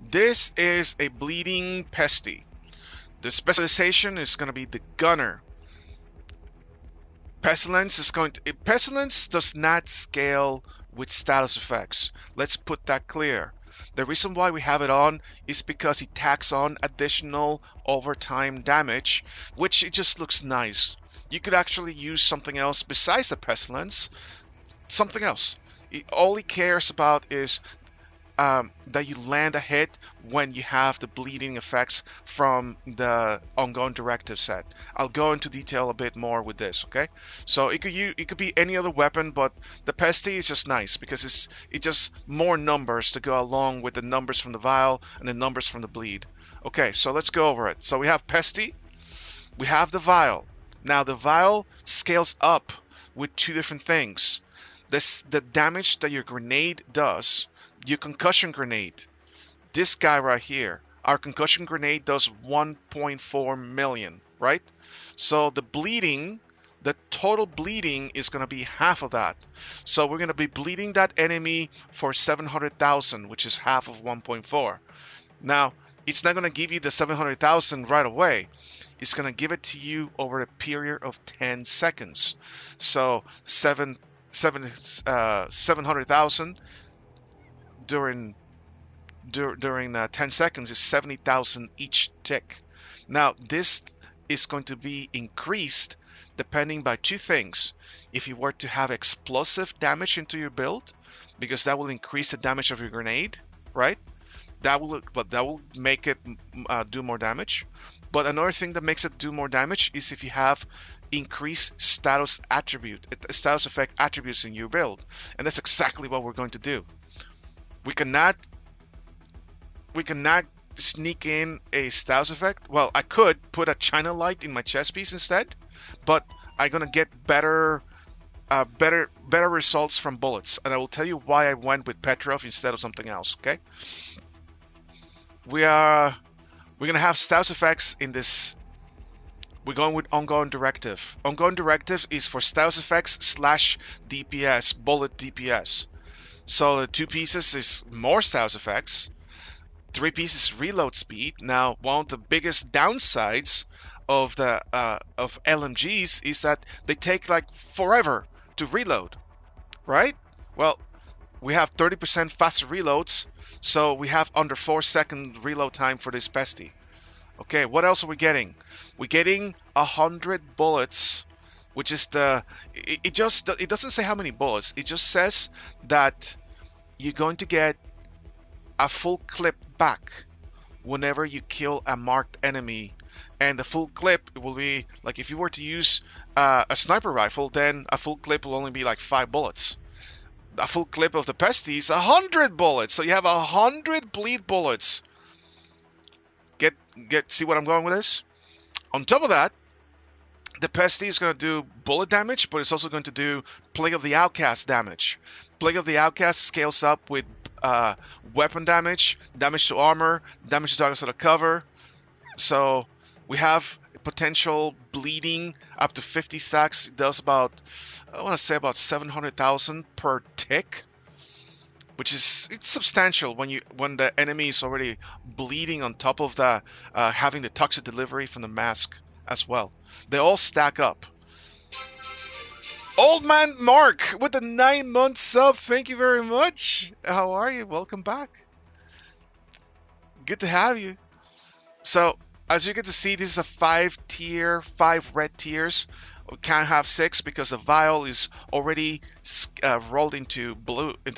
This is a bleeding pesty. The specialization is going to be the gunner. Pestilence does not scale with status effects. Let's put that clear. The reason why we have it on is because it tacks on additional overtime damage, which it just looks nice. You could actually use something else besides the pestilence, something else. All he cares about is that you land a hit when you have the bleeding effects from the ongoing directive set. I'll go into detail a bit more with this, okay? So it could be any other weapon, but the Pesty is just nice because it's just more numbers to go along with the numbers from the vial and the numbers from the bleed. Okay, so let's go over it. So we have Pesty, we have the vial. Now the vial scales up with two different things. The damage that your grenade does, your concussion grenade, this guy right here, our concussion grenade does 1.4 million, right? So the total bleeding is going to be half of that. So we're going to be bleeding that enemy for 700,000, which is half of 1.4. Now, it's not going to give you the 700,000 right away. It's going to give it to you over a period of 10 seconds. So 700,000 during 10 seconds is 70,000 each tick. Now, this is going to be increased depending by two things. If you were to have explosive damage into your build, because that will increase the damage of your grenade, right? That will make it do more damage. But another thing that makes it do more damage is if you have increased status effect attributes in your build, and that's exactly what we're going to do. We cannot sneak in a status effect. Well, I could put a China light in my chest piece instead, but I'm gonna get better results from bullets, and I will tell you why I went with Petrov instead of something else. Okay, we're gonna have status effects in this. We're going with ongoing directive. Ongoing directive is for status effects / DPS, bullet DPS. So the 2 pieces is more status effects. 3 pieces reload speed. Now, one of the biggest downsides of the of LMGs is that they take like forever to reload, right? Well, we have 30% faster reloads, so we have under 4-second reload time for this bestie. Okay, what else are we getting? We're getting 100 bullets, which is it doesn't say how many bullets. It just says that you're going to get a full clip back whenever you kill a marked enemy, and the full clip will be like if you were to use a sniper rifle, then a full clip will only be like 5 bullets. A full clip of the Pesty is 100 bullets, so you have 100 bleed bullets. See what I'm going with this? On top of that, the Pesty is going to do bullet damage, but it's also going to do Plague of the Outcast damage. Plague of the Outcast scales up with weapon damage to armor, damage to targets out of cover. So we have potential bleeding up to 50 stacks. It does about 700,000 per tick, which is it's substantial when the enemy is already bleeding on top of the having the toxic delivery from the mask as well. They all stack up. Old Man Mark with the 9-month sub. Thank you very much. How are you? Welcome back. Good to have you. So, as you get to see, this is a 5 red tiers. We can't have 6 because the vial is already rolled into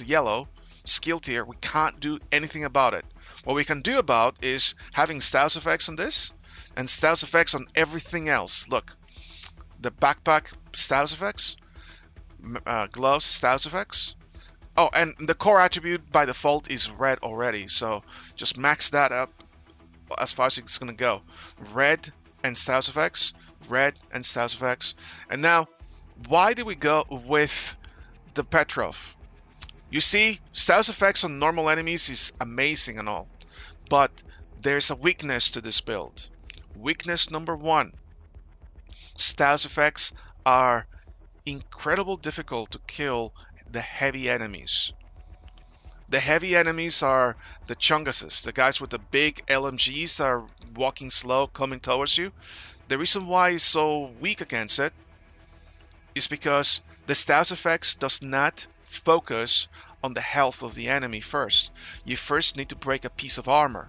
yellow. Skill tier. We can't do anything about it. What we can do about is having status effects on this and status effects on everything else. Look, the backpack status effects, gloves status effects. Oh, and the core attribute by default is red already, so just max that up as far as it's going to go. Red and status effects, red and status effects. And now, why did we go with the Petrov? You see, status effects on normal enemies is amazing and all, but there's a weakness to this build. Weakness number 1, status effects are incredibly difficult to kill the heavy enemies. The heavy enemies are the chunguses, the guys with the big LMGs that are walking slow, coming towards you. The reason why it's so weak against it is because the status effects does not focus on the health of the enemy first. You first need to break a piece of armor,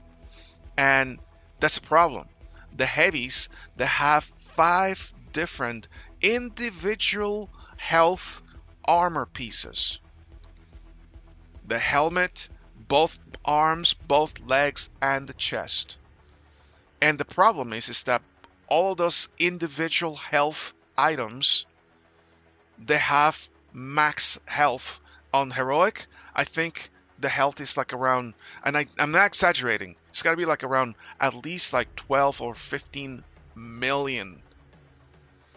and that's a problem. The heavies, they have 5 different individual health armor pieces: the helmet, both arms, both legs, and the chest. And the problem is that all of those individual health items, they have max health. On heroic, I think the health is like around, and I'm not exaggerating, it's got to be like around at least like 12 or 15 million.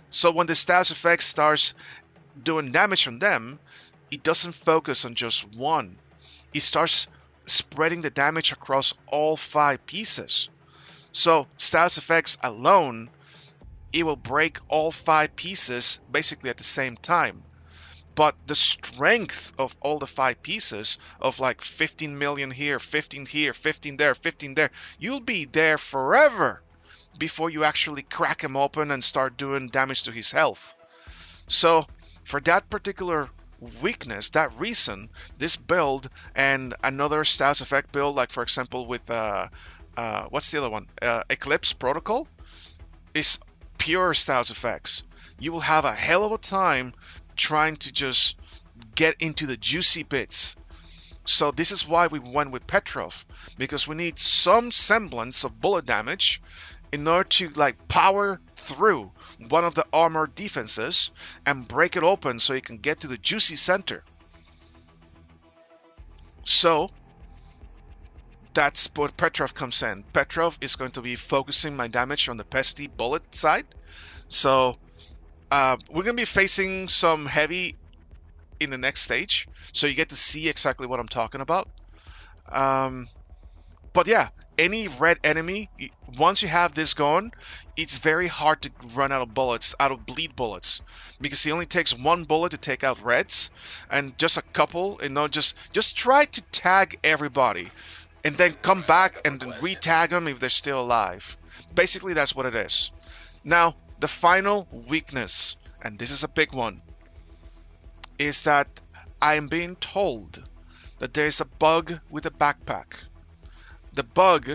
So when the status effect starts doing damage on them, it doesn't focus on just one. It starts spreading the damage across all 5 pieces. So status effects alone, it will break all 5 pieces basically at the same time. But the strength of all the 5 pieces, of like 15 million here, 15 here, 15 there, 15 there, you'll be there forever before you actually crack him open and start doing damage to his health. So for that particular weakness, that reason, this build and another status effect build, like for example with what's the other one? Eclipse Protocol, is pure status effects. You will have a hell of a time trying to just get into the juicy bits. So this is why we went with Petrov, because we need some semblance of bullet damage in order to like power through one of the armor defenses and break it open so you can get to the juicy center. So that's what Petrov comes in. Petrov is going to be focusing my damage on the pesty bullet side. So we're going to be facing some heavy in the next stage, so you get to see exactly what I'm talking about. But yeah, any red enemy, once you have this going, it's very hard to run out of bullets, out of bleed bullets, because he only takes 1 bullet to take out reds, and just a couple, just try to tag everybody, and then come back and re-tag them if they're still alive. Basically, that's what it is. Now, the final weakness, and this is a big one, is that I am being told that there is a bug with the backpack. The bug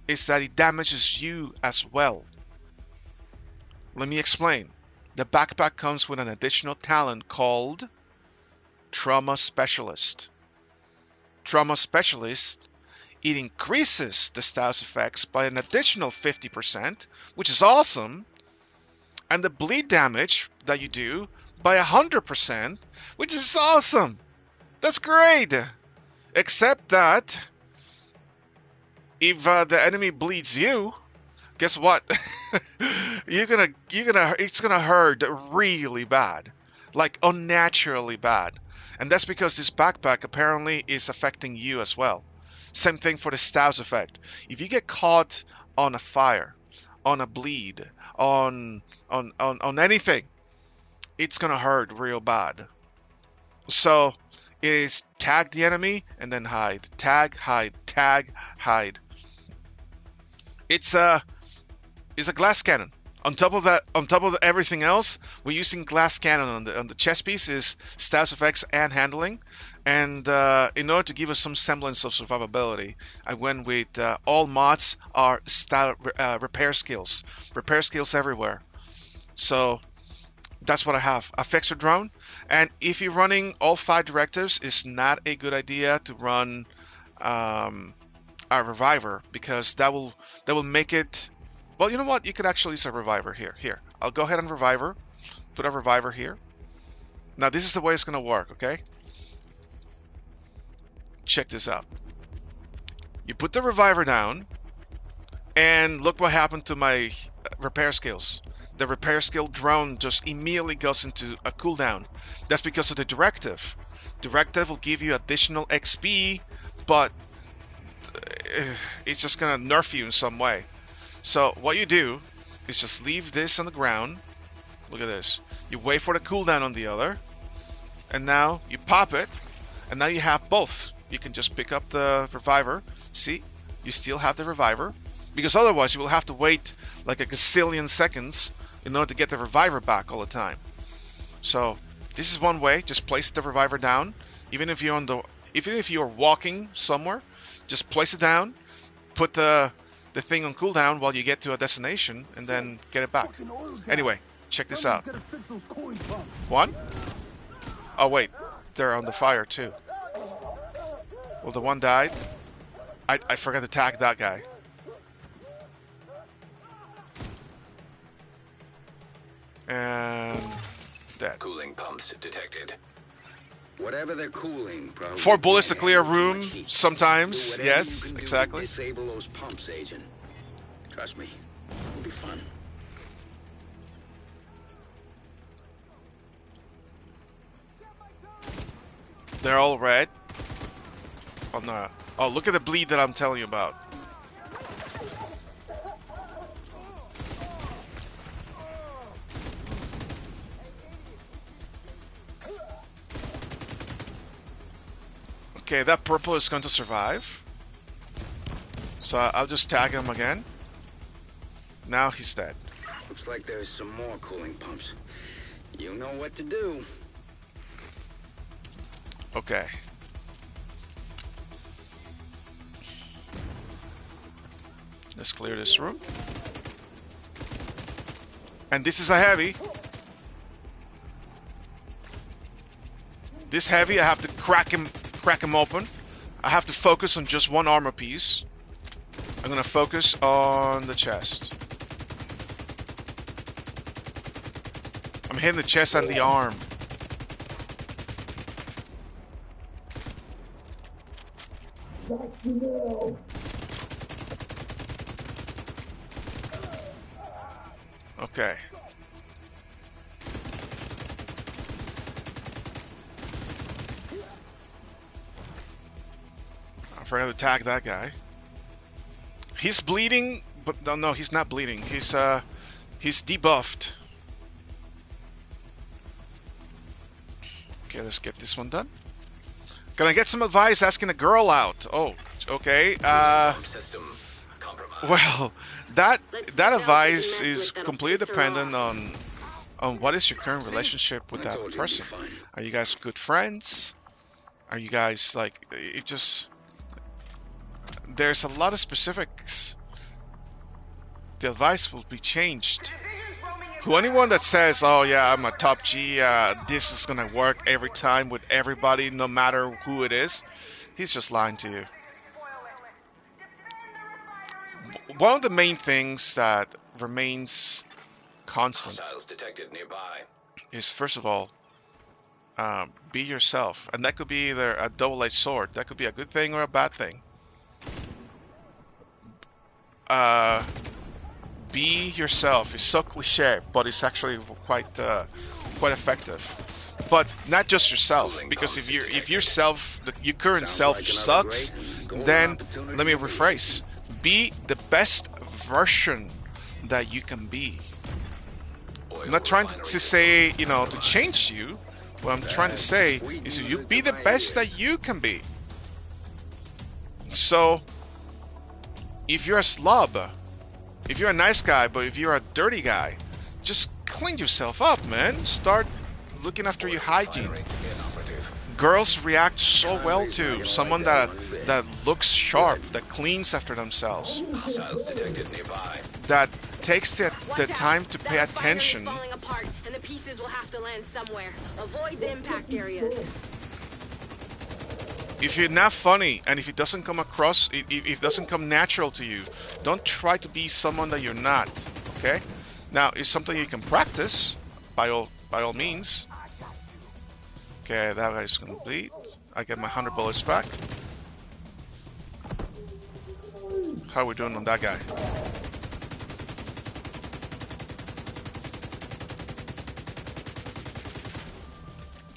is that it damages you as well. Let me explain. The backpack comes with an additional talent called Trauma Specialist. Trauma Specialist, it increases the status effects by an additional 50%, which is awesome, and the bleed damage that you do by 100%, which is awesome. That's great. Except that if the enemy bleeds you, guess what? It's gonna hurt really bad, like unnaturally bad, and that's because this backpack apparently is affecting you as well. Same thing for the status effect. If you get caught on a fire, on a bleed, on anything, it's gonna hurt real bad. So it is tag the enemy and then hide, tag, hide, tag, hide. It's a glass cannon. On top of that, everything else, we're using glass cannon on the chest piece is status effects and handling. And in order to give us some semblance of survivability, I went with all mods are repair skills everywhere. So that's what I have. Affixer drone, and if you're running all 5 directives, it's not a good idea to run a reviver, because that will make it. Well, you know what? You could actually use a reviver here. Here, I'll go ahead and reviver. Put a reviver here. Now this is the way it's going to work, okay? Check this out. You put the reviver down, and look what happened to my repair skills. The repair skill drone just immediately goes into a cooldown. That's because of the directive. Directive will give you additional XP, but it's just going to nerf you in some way. So what you do is just leave this on the ground. Look at this. You wait for the cooldown on the other, and now you pop it, and now you have both. you can just pick up the reviver. See, you still have the reviver, because otherwise you will have to wait like a gazillion seconds in order to get the reviver back all the time. So this is one way. Just place the reviver down, even if you're walking somewhere, just place it down, put the thing on cooldown while you get to a destination, and then get it back. Anyway, check this out. One? Oh wait, they're on the fire too. Well, the one died. I forgot to tag that guy. And dead. Cooling pumps detected. Whatever they're cooling, probably 4 bullets to clear a room. Sometimes, yes, exactly. Disable those pumps, Agent. Trust me, it'll be fun. They're all red. Oh no! Oh, look at the bleed that I'm telling you about. Okay, that purple is going to survive. So I'll just tag him again. Now he's dead. Looks like there's some more cooling pumps. You know what to do. Okay. Let's clear this room. And this is a heavy. This heavy, I have to crack him open. I have to focus on just one armor piece. I'm gonna focus on the chest. I'm hitting the chest and the arm. Okay. I forgot to tag that guy. He's bleeding, but no, he's not bleeding. He's debuffed. Okay, let's get this one done. Can I get some advice asking a girl out? Oh, okay. Well, that advice is completely dependent on what is your current relationship with that person. Are you guys good friends? Are you guys like it just? There's a lot of specifics. The advice will be changed. To anyone that says, "Oh yeah, I'm a top G, this is gonna work every time with everybody, no matter who it is," he's just lying to you. One of the main things that remains constant is, first of all, be yourself, and that could be either a double-edged sword. That could be a good thing or a bad thing. Be yourself. It's so cliche, but it's actually quite effective. But not just yourself, because if your current self sucks, then let me rephrase: be the best version that you can be. I'm not trying to say, to change you. What I'm trying to say is you be the best that you can be. So, if you're a slob, if you're a nice guy, but if you're a dirty guy, just clean yourself up, man. Start looking after your hygiene. Girls react so well to someone that looks sharp, that cleans after themselves, that takes the time to pay attention. Falling apart, and the pieces will have to land somewhere. Avoid the impact areas. If you're not funny, and if it doesn't come across, if it doesn't come natural to you, don't try to be someone that you're not. Okay? Now, it's something you can practice by all means. Okay, that guy's complete. I get my 100 bullets back. How are we doing on that guy?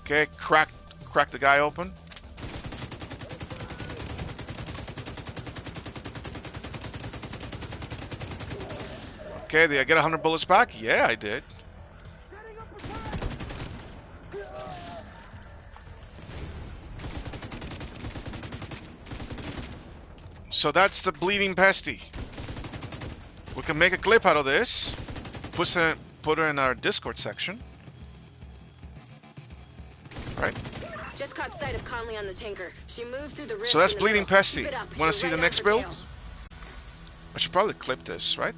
Okay, crack the guy open. Okay, did I get 100 bullets back? Yeah, I did. So that's the bleeding Pesty. We can make a clip out of this. Put her in our Discord section. Right? Just caught sight of Conley on the tanker. She moved through the rift. So that's in the bleeding middle. Pesty. Keep it up. Want You're to see right the on next her build? tail. I should probably clip this, right?